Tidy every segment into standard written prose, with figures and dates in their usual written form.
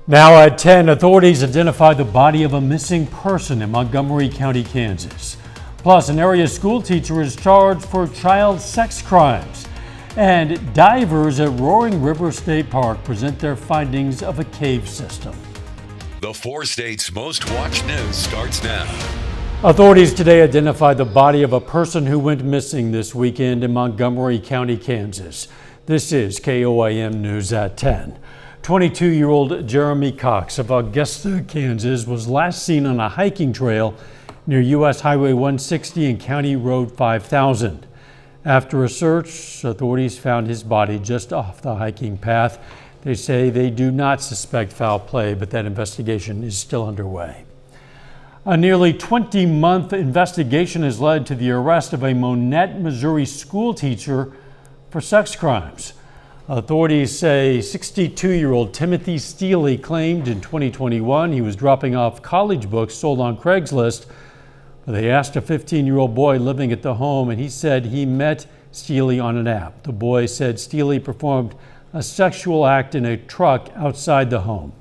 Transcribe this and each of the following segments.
Now at 10, authorities identified the body of a missing person in Montgomery County, Kansas. Plus, an area school teacher is charged for child sex crimes. And divers at Roaring River State Park present their findings of a cave system. The 4 states' most watched news starts now. Authorities today identified the body of a person who went missing this weekend in Montgomery County, Kansas. This is KOAM News at 10. 22-year-old Jeremy Cox of Augusta, Kansas, was last seen on a hiking trail near U.S. Highway 160 and County Road 5000. After a search, authorities found his body just off the hiking path. They say they do not suspect foul play, but that investigation is still underway. A nearly 20-month investigation has led to the arrest of a Monette, Missouri school teacher for sex crimes. Authorities say 62-year-old Timothy Steely claimed in 2021 he was dropping off college books sold on Craigslist. They asked a 15-year-old boy living at the home, and he said he met Steely on an app. The boy said Steely performed a sexual act in a truck outside the home.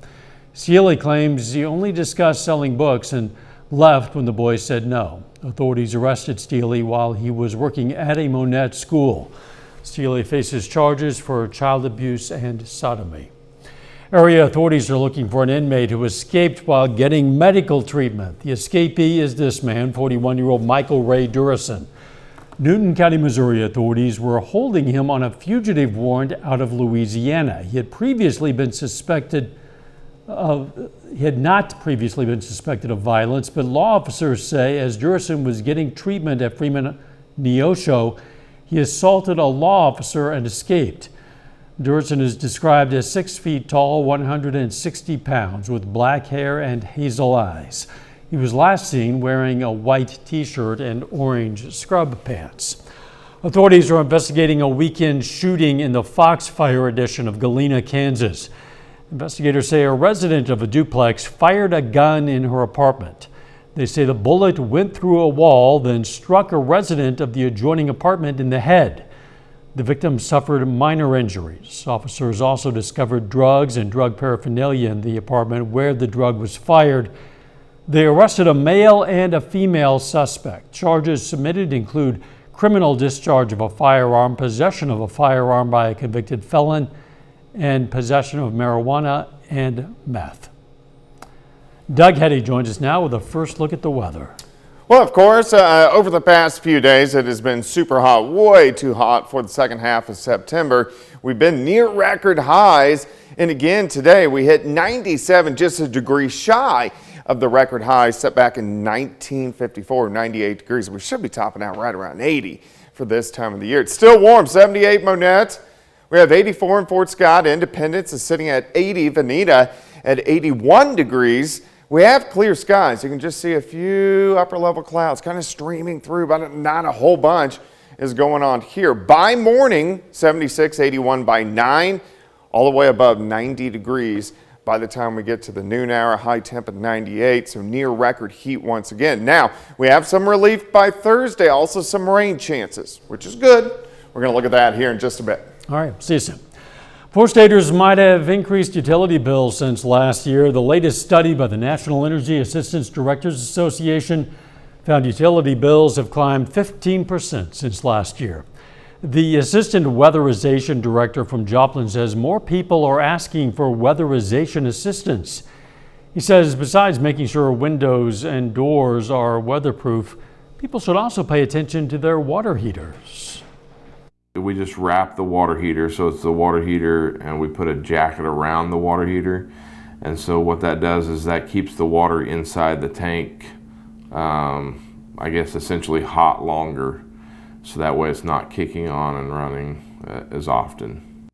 Steely claims he only discussed selling books and left when the boy said no. Authorities arrested Steely while he was working at a Monette school. Steely faces charges for child abuse and sodomy. Area authorities are looking for an inmate who escaped while getting medical treatment. The escapee is this man, 41-year-old Michael Ray Durison. Newton County, Missouri authorities were holding him on a fugitive warrant out of Louisiana. He had not previously been suspected of violence, but law officers say as Durison was getting treatment at Freeman Neosho, he assaulted a law officer and escaped. Durison is described as 6 feet tall, 160 pounds, with black hair and hazel eyes. He was last seen wearing a white t-shirt and orange scrub pants. Authorities are investigating a weekend shooting in the Foxfire edition of Galena, Kansas. Investigators say a resident of a duplex fired a gun in her apartment. They say the bullet went through a wall, then struck a resident of the adjoining apartment in the head. The victim suffered minor injuries. Officers also discovered drugs and drug paraphernalia in the apartment where the drug was fired. They arrested a male and a female suspect. Charges submitted include criminal discharge of a firearm, possession of a firearm by a convicted felon, and possession of marijuana and meth. Doug Hetty joins us now with a first look at the weather. Well, of course, over the past few days, it has been super hot, way too hot for the second half of September. We've been near record highs. And again, today we hit 97, just a degree shy of the record high set back in 1954, 98 degrees. We should be topping out right around 80 for this time of the year. It's still warm, 78 Monette. We have 84 in Fort Scott. Independence is sitting at 80. Veneta at 81 degrees. We have clear skies. You can just see a few upper level clouds kind of streaming through, but not a whole bunch is going on here. By morning, 76, 81 by 9, all the way above 90 degrees by the time we get to the noon hour, high temp at 98, so near record heat once again. Now, we have some relief by Thursday, also some rain chances, which is good. We're going to look at that here in just a bit. All right, see you soon. 4-staters might have increased utility bills since last year. The latest study by the National Energy Assistance Directors Association found utility bills have climbed 15% since last year. The assistant weatherization director from Joplin says more people are asking for weatherization assistance. He says besides making sure windows and doors are weatherproof, people should also pay attention to their water heaters. We just wrap the water heater, so it's the water heater, and we put a jacket around the water heater. And so what that does is that keeps the water inside the tank, I guess essentially hot longer. So that way it's not kicking on and running as often.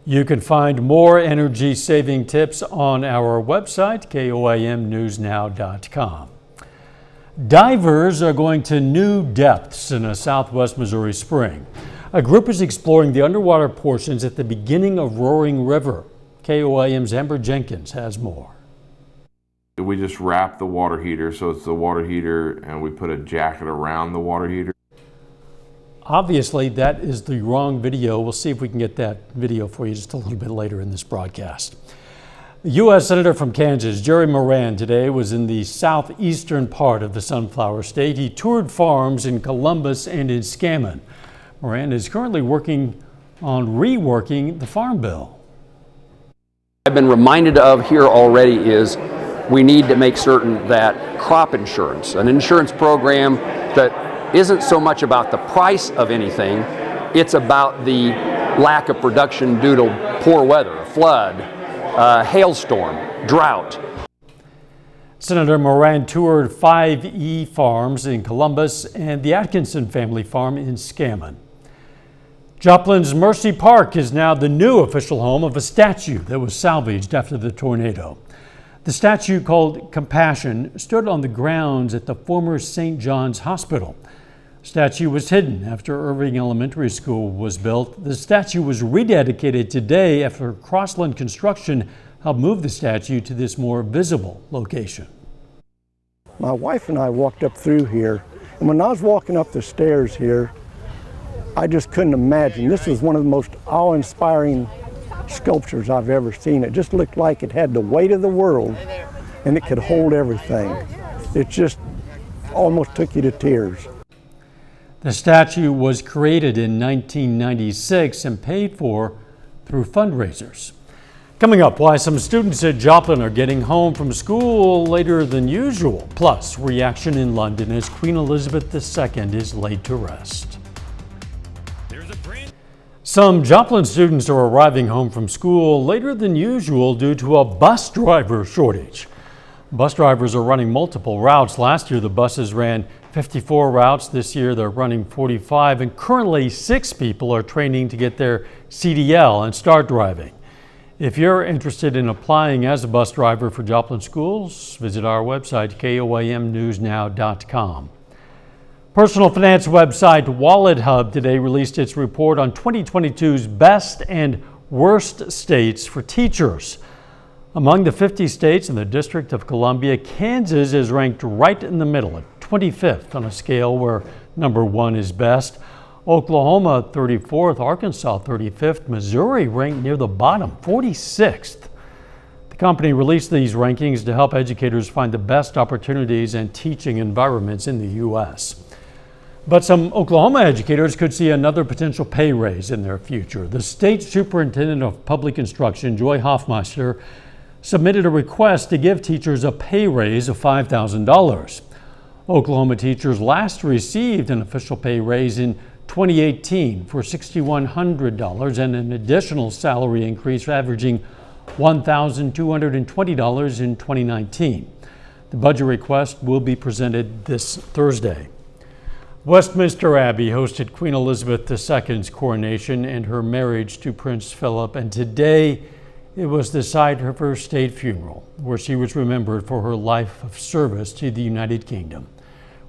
You can find more energy saving tips on our website, KOAMnewsnow.com. Divers are going to new depths in a southwest Missouri spring. A group is exploring the underwater portions at the beginning of Roaring River. KOAM's Amber Jenkins has more. We just wrap the water heater, so it's the water heater, and we put a jacket around the water heater. Obviously, that is the wrong video. We'll see if we can get that video for you just a little bit later in this broadcast. The U.S. Senator from Kansas, Jerry Moran, today was in the southeastern part of the Sunflower State. He toured farms in Columbus and in Scammon. Moran is currently working on reworking the Farm Bill. I've been reminded of here already is we need to make certain that crop insurance, an insurance program that isn't so much about the price of anything, it's about the lack of production due to poor weather, flood, hailstorm, drought. Senator Moran toured 5E farms in Columbus and the Atkinson family farm in Scammon. Joplin's Mercy Park is now the new official home of a statue that was salvaged after the tornado. The statue, called Compassion, stood on the grounds at the former St. John's Hospital. The statue was hidden after Irving Elementary School was built. The statue was rededicated today after Crossland Construction helped move the statue to this more visible location. My wife and I walked up through here, and when I was walking up the stairs here, I just couldn't imagine. This was one of the most awe-inspiring sculptures I've ever seen. It just looked like it had the weight of the world, and it could hold everything. It just almost took you to tears. The statue was created in 1996 and paid for through fundraisers. Coming up, why some students at Joplin are getting home from school later than usual. Plus, reaction in London as Queen Elizabeth II is laid to rest. Some Joplin students are arriving home from school later than usual due to a bus driver shortage. Bus drivers are running multiple routes. Last year, the buses ran 54 routes. This year, they're running 45, and currently 6 people are training to get their CDL and start driving. If you're interested in applying as a bus driver for Joplin schools, visit our website, KOAMnewsnow.com. Personal finance website Wallet Hub today released its report on 2022's best and worst states for teachers. Among the 50 states in the District of Columbia, Kansas is ranked right in the middle at 25th on a scale where number 1 is best. Oklahoma 34th, Arkansas 35th, Missouri ranked near the bottom, 46th. The company released these rankings to help educators find the best opportunities and teaching environments in the U.S. But some Oklahoma educators could see another potential pay raise in their future. The state superintendent of public instruction, Joy Hoffmeister, submitted a request to give teachers a pay raise of $5,000. Oklahoma teachers last received an official pay raise in 2018 for $6,100 and an additional salary increase averaging $1,220 in 2019. The budget request will be presented this Thursday. Westminster Abbey hosted Queen Elizabeth II's coronation and her marriage to Prince Philip, and today it was the site of her state funeral, where she was remembered for her life of service to the United Kingdom.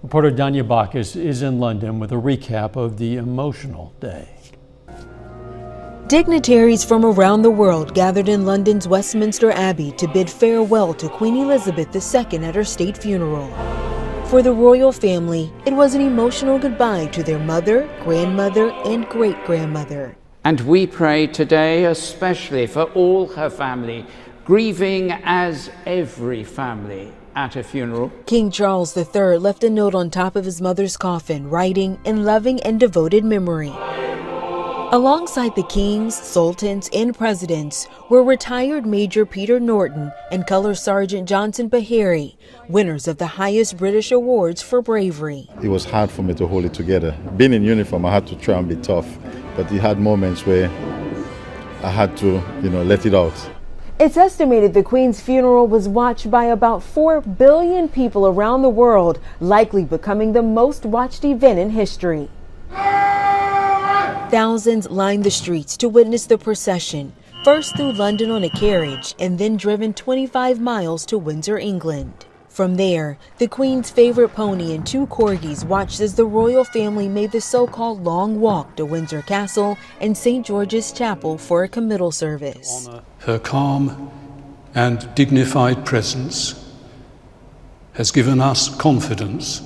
Reporter Danya Bacchus is in London with a recap of the emotional day. Dignitaries from around the world gathered in London's Westminster Abbey to bid farewell to Queen Elizabeth II at her state funeral. For the royal family, it was an emotional goodbye to their mother, grandmother, and great-grandmother. And we pray today especially for all her family, grieving as every family at a funeral. King Charles III left a note on top of his mother's coffin, writing, "In loving and devoted memory." Alongside the kings, sultans, and presidents were retired Major Peter Norton and Colour Sergeant Johnson Bahari, winners of the highest British awards for bravery. It was hard for me to hold it together. Being in uniform, I had to try and be tough, but it had moments where I had to, let it out. It's estimated the Queen's funeral was watched by about 4 billion people around the world, likely becoming the most watched event in history. Thousands lined the streets to witness the procession, first through London on a carriage and then driven 25 miles to Windsor, England. From there, the Queen's favorite pony and 2 corgis watched as the royal family made the so-called long walk to Windsor Castle and St. George's Chapel for a committal service. Her calm and dignified presence has given us confidence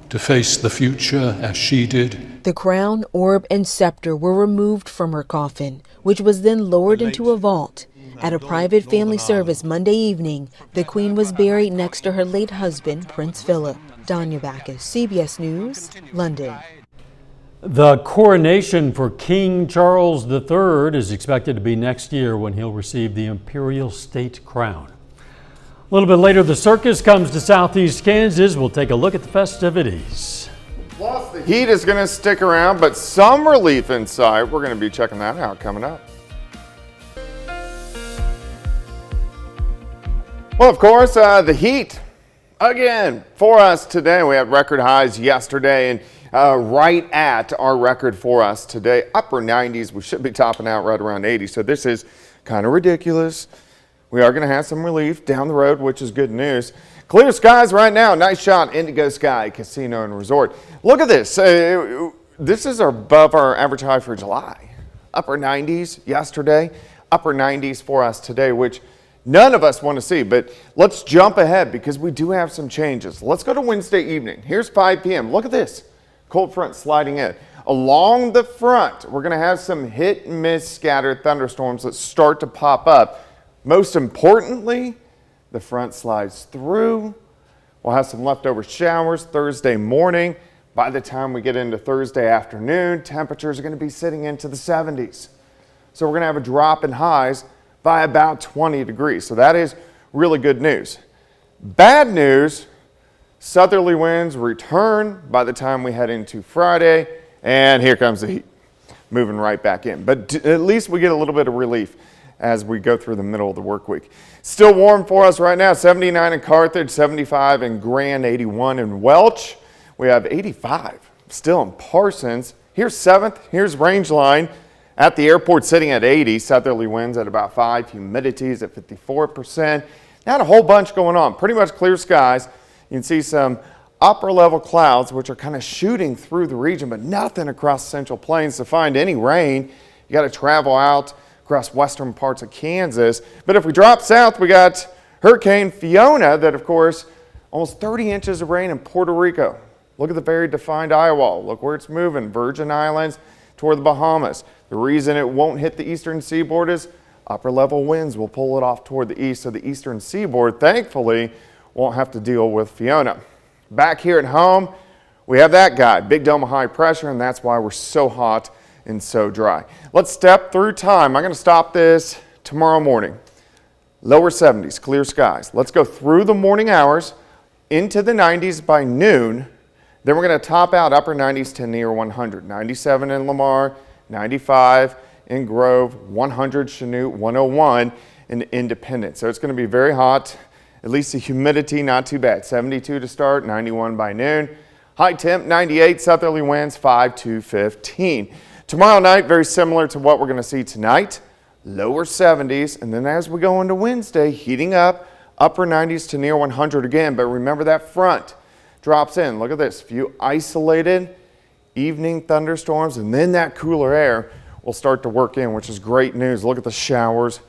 to face the future as she did. The crown, orb, and scepter were removed from her coffin, which was then lowered into a vault. At a private family service Monday evening, the Queen was buried next to her late husband, Prince Philip. Danya Backus, CBS News, London. The coronation for King Charles III is expected to be next year when he'll receive the imperial state crown. A little bit later, the circus comes to southeast Kansas. We'll take a look at the festivities. Plus, the heat is going to stick around, but some relief inside. We're going to be checking that out coming up. Well, of course, the heat again for us today. We had record highs yesterday and right at our record for us today. Upper 90s. We should be topping out right around 80. So this is kind of ridiculous. We are going to have some relief down the road, which is good news. Clear skies right now. Nice shot, Indigo Sky Casino and Resort. Look at this. This is above our average high for July. Upper 90s yesterday, upper 90s for us today, which none of us want to see. But let's jump ahead because we do have some changes. Let's go to Wednesday evening. Here's 5 p.m. Look at this. Cold front sliding in. Along the front, we're going to have some hit and miss scattered thunderstorms that start to pop up. Most importantly, the front slides through. We'll have some leftover showers Thursday morning. By the time we get into Thursday afternoon, temperatures are going to be sitting into the 70s. So we're going to have a drop in highs by about 20 degrees. So that is really good news. Bad news, southerly winds return by the time we head into Friday. And here comes the heat, moving right back in. But at least we get a little bit of relief as we go through the middle of the work week. Still warm for us right now, 79 in Carthage, 75 in Grand, 81 in Welch. We have 85 still in Parsons. Here's 7th, here's Rangeline at the airport sitting at 80, southerly winds at about 5, humidities at 54%. Not a whole bunch going on, pretty much clear skies. You can see some upper level clouds which are kind of shooting through the region, but nothing across Central Plains to find any rain. You got to travel out across western parts of Kansas. But if we drop south, we got Hurricane Fiona that, of course, almost 30 inches of rain in Puerto Rico. Look at the very defined eye wall. Look where it's moving. Virgin Islands toward the Bahamas. The reason it won't hit the eastern seaboard is upper level winds will pull it off toward the east. So the eastern seaboard, thankfully, won't have to deal with Fiona. Back here at home, we have that guy, big dome of high pressure, and that's why we're so hot and so dry. Let's step through time. I'm going to stop this tomorrow morning. Lower 70s, clear skies. Let's go through the morning hours into the 90s by noon. Then we're going to top out upper 90s to near 100. 97 in Lamar, 95 in Grove, 100 Chanute, 101 in Independence. So it's going to be very hot. At least the humidity not too bad. 72 to start, 91 by noon. High temp 98, southerly winds 5 to 15. Tomorrow night, very similar to what we're going to see tonight. Lower 70s, and then as we go into Wednesday, heating up, upper 90s to near 100 again. But remember that front drops in. Look at this, few isolated evening thunderstorms, and then that cooler air will start to work in, which is great news. Look at the showers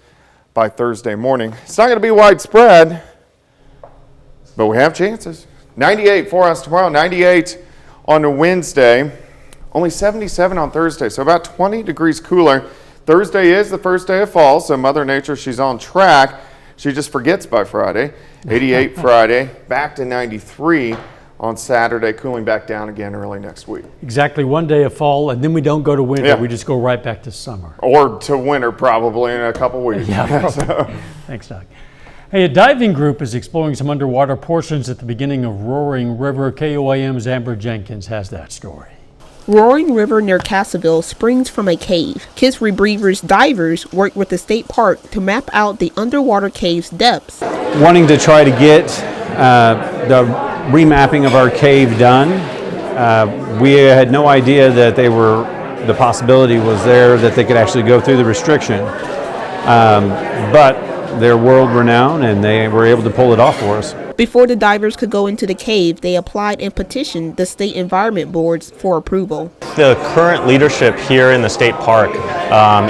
by Thursday morning. It's not going to be widespread, but we have chances. 98 for us tomorrow, 98 on Wednesday. Only 77 on Thursday, so about 20 degrees cooler. Thursday is the first day of fall, so Mother Nature, she's on track. She just forgets by Friday. 88 Friday, back to 93 on Saturday, cooling back down again early next week. Exactly 1 day of fall, and then we don't go to winter. Yeah. We just go right back to summer. Or to winter probably in a couple weeks. Yeah, so. Thanks, Doug. Hey, a diving group is exploring some underwater portions at the beginning of Roaring River. KOAM's Amber Jenkins has that story. Roaring River near Cassaville springs from a cave. Kids Rebreathers divers worked with the state park to map out the underwater cave's depths. Wanting to try to get the remapping of our cave done. We had no idea that the possibility was there that they could actually go through the restriction. But they're world renowned and they were able to pull it off for us. Before the divers could go into the cave, they applied and petitioned the state environment boards for approval. The current leadership here in the state park,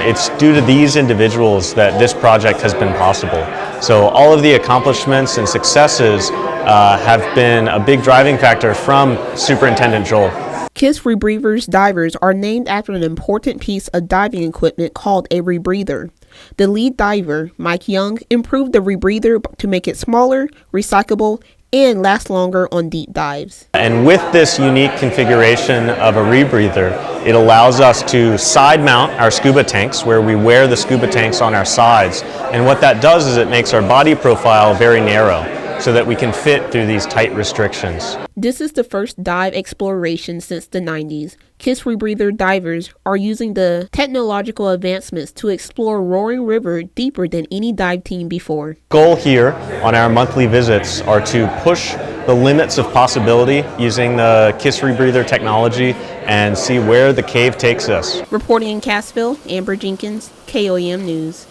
it's due to these individuals that this project has been possible. So all of the accomplishments and successes have been a big driving factor from Superintendent Joel. Kids Rebreathers divers are named after an important piece of diving equipment called a rebreather. The lead diver, Mike Young, improved the rebreather to make it smaller, recyclable, and last longer on deep dives. And with this unique configuration of a rebreather, it allows us to side mount our scuba tanks, where we wear the scuba tanks on our sides. And what that does is it makes our body profile very narrow, so that we can fit through these tight restrictions. This is the first dive exploration since the 90s. KISS rebreather divers are using the technological advancements to explore Roaring River deeper than any dive team before. Goal here on our monthly visits are to push the limits of possibility using the KISS rebreather technology and see where the cave takes us. Reporting in Cassville, Amber Jenkins, KOAM News.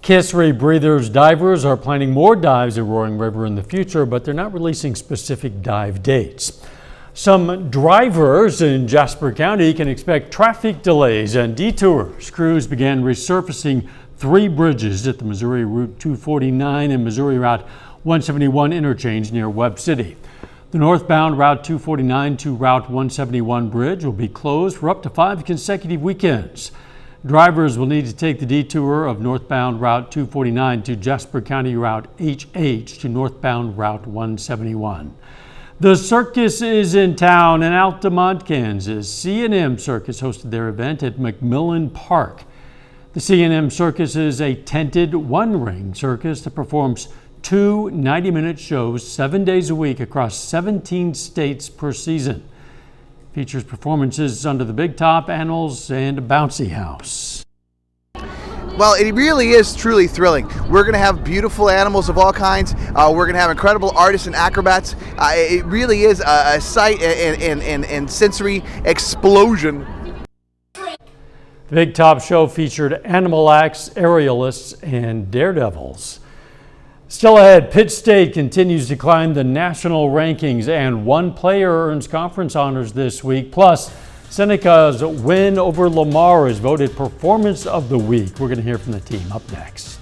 KISS Rebreathers divers are planning more dives at Roaring River in the future, but they're not releasing specific dive dates. Some drivers in Jasper County can expect traffic delays and detours. Crews began resurfacing 3 bridges at the Missouri Route 249 and Missouri Route 171 interchange near Webb City. The northbound Route 249 to Route 171 bridge will be closed for up to 5 consecutive weekends. Drivers will need to take the detour of northbound Route 249 to Jasper County Route HH to northbound Route 171. The circus is in town in Altamont, Kansas. Cnm Circus hosted their event at McMillan Park. The Cnm Circus is a tented one-ring circus that performs 2 90-minute shows 7 days a week across 17 states per season. Features performances under the Big Top, Animals, and a Bouncy House. Well, it really is truly thrilling. We're going to have beautiful animals of all kinds. We're going to have incredible artists and acrobats. It really is a sight and sensory explosion. The Big Top show featured animal acts, aerialists, and daredevils. Still ahead, Pitt State continues to climb the national rankings, and one player earns conference honors this week. Plus, Seneca's win over Lamar is voted Performance of the Week. We're going to hear from the team up next.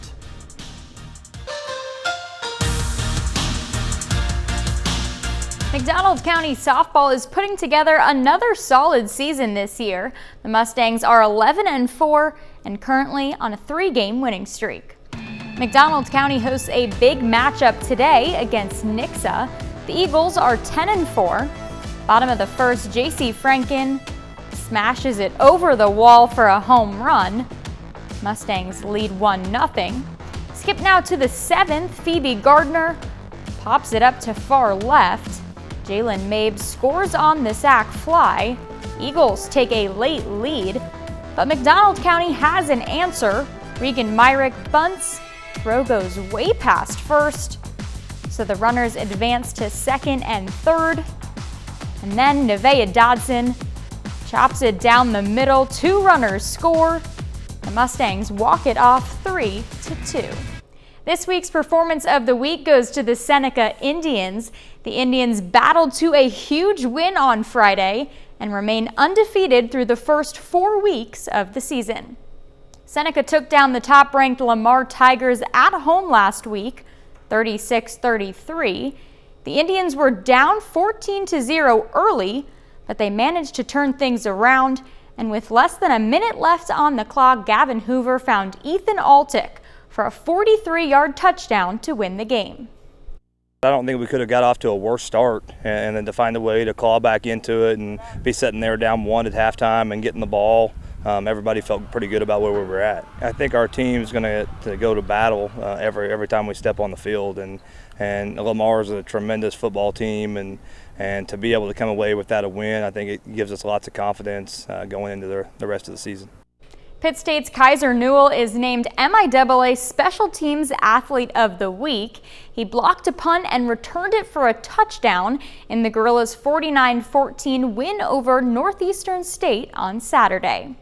McDonald County softball is putting together another solid season this year. The Mustangs are 11-4 and currently on a 3-game winning streak. McDonald County hosts a big matchup today against Nixa. The Eagles are 10-4. Bottom of the first, J.C. Franken smashes it over the wall for a home run. Mustangs lead 1-0. Skip now to the 7th, Phoebe Gardner pops it up to far left. Jalen Mabes scores on the sac fly. Eagles take a late lead, but McDonald County has an answer. Regan Myrick bunts. Throw goes way past first, so the runners advance to 2nd and 3rd. And then Nevaeh Dodson chops it down the middle. 2 runners score. The Mustangs walk it off 3-2. This week's Performance of the Week goes to the Seneca Indians. The Indians battled to a huge win on Friday and remain undefeated through the first 4 weeks of the season. Seneca took down the top-ranked Lamar Tigers at home last week, 36-33. The Indians were down 14-0 early, but they managed to turn things around, and with less than a minute left on the clock, Gavin Hoover found Ethan Altick for a 43-yard touchdown to win the game. I don't think we could have got off to a worse start, and then to find a way to claw back into it and be sitting there down 1 at halftime and getting the ball. Everybody felt pretty good about where we were at. I think our team is going to go to battle every time we step on the field, and Lamar is a tremendous football team, and to be able to come away with that a win, I think it gives us lots of confidence going into the rest of the season. Pitt State's Kaiser Newell is named MIAA Special Teams Athlete of the Week. He blocked a punt and returned it for a touchdown in the Gorillas' 49-14 win over Northeastern State on Saturday.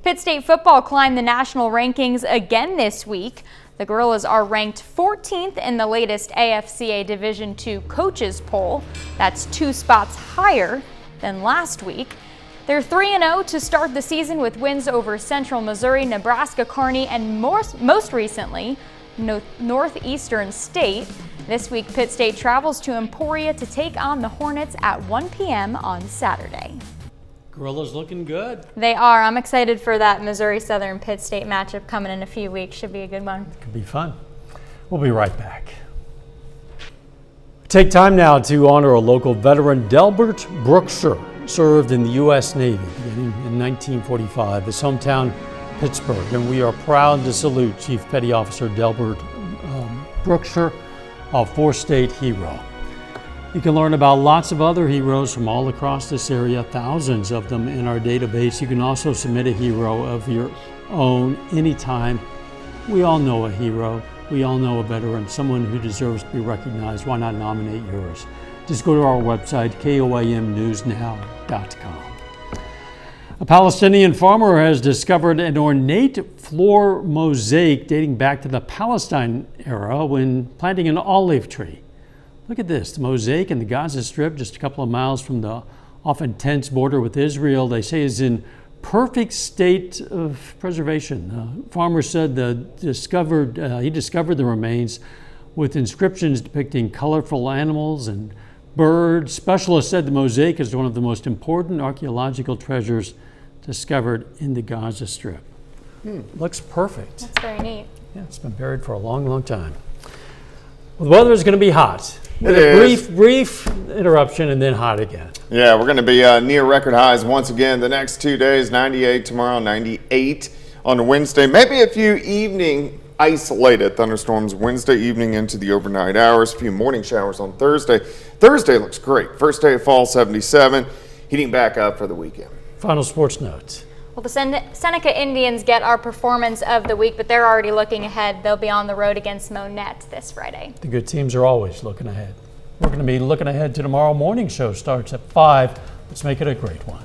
Pitt State football climbed the national rankings again this week. The Gorillas are ranked 14th in the latest AFCA Division II coaches poll. That's 2 spots higher than last week. They're 3-0 to start the season with wins over Central Missouri, Nebraska Kearney, and most recently, Northeastern State. This week, Pitt State travels to Emporia to take on the Hornets at 1 p.m. on Saturday. Gorillas looking good. They are. I'm excited for that Missouri Southern Pitt State matchup coming in a few weeks. Should be a good one. Could be fun. We'll be right back. Take time now to honor a local veteran. Delbert Brookshire served in the U.S. Navy beginning in 1945. His hometown, Pittsburgh, and we are proud to salute Chief Petty Officer Delbert Brookshire, a four-state hero. You can learn about lots of other heroes from all across this area, thousands of them in our database. You can also submit a hero of your own anytime. We all know a hero. We all know a veteran, someone who deserves to be recognized. Why not nominate yours? Just go to our website, KOAMnewsnow.com. A Palestinian farmer has discovered an ornate floor mosaic dating back to the Palestine era when planting an olive tree. Look at this, the mosaic in the Gaza Strip, just a couple of miles from the often tense border with Israel, they say is in perfect state of preservation. The farmer said he discovered the remains with inscriptions depicting colorful animals and birds. Specialists said the mosaic is one of the most important archaeological treasures discovered in the Gaza Strip. Looks perfect. That's very neat. Yeah, it's been buried for a long, long time. Well, the weather is going to be hot. It is. Brief interruption and then hot again. Yeah, we're going to be near record highs once again the next 2 days. 98 tomorrow, 98 on Wednesday. Maybe a few evening isolated thunderstorms Wednesday evening into the overnight hours. A few morning showers on Thursday. Thursday looks great. First day of fall, 77. Heating back up for the weekend. Final sports notes. Well, the Seneca Indians get our performance of the week, but they're already looking ahead. They'll be on the road against Monette this Friday. The good teams are always looking ahead. We're going to be looking ahead to tomorrow morning show. Starts at 5. Let's make it a great one.